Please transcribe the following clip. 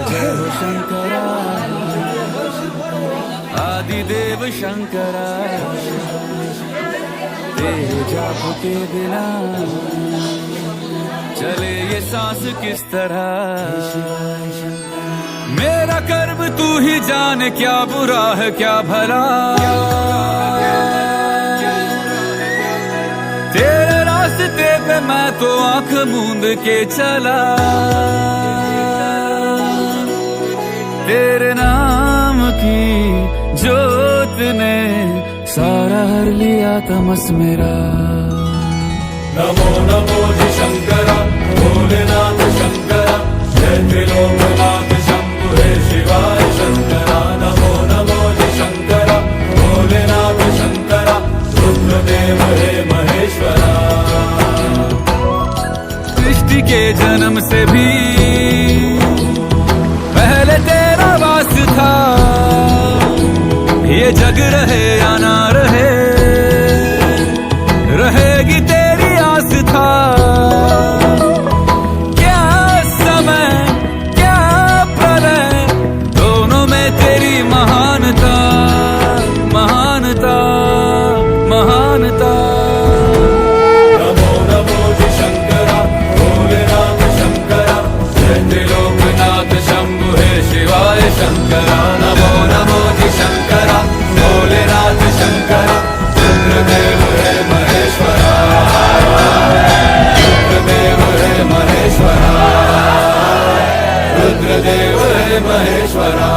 जय हो शंकरा आदिदेव शंकरा, तेरे जाप के बिना चले ये सांस किस तरह। मेरा कर्म तू ही जाने, क्या बुरा है क्या भला। तेरे रास्ते पे मैं तो आंख मूंद के चला, तेरे नाम की जोत ने सारा हर लिया तमस मेरा। नमो नमो जी शंकरा भोलेनाथ शंकरा, जय त्रिलोकनाथ शंभु हे शिवाय शंकरा। नमो नमो जी शंकरा भोलेनाथ शंकरा, रुद्रदेव हे महेश्वरा। सृष्टि के जन्म से भी पहले तेरा वास था, ये जग रहे या ना रहे, रहेगी तेरी आस था। क्या समय क्या प्रलय, दोनों में तेरी महानता महानता महानता। नमो नमो जी शंकरा भोलेनाथ शंकरा, जय त्रिलोकनाथ शंभु हे शिवाय शंकरा। नमो नमो जी शंकरा भोलेनाथ शंकरा, रुद्रदेव हे महेश्वरा। रुद्रदेव हे महेश्वरा, रुद्रदेव हे महेश्वरा।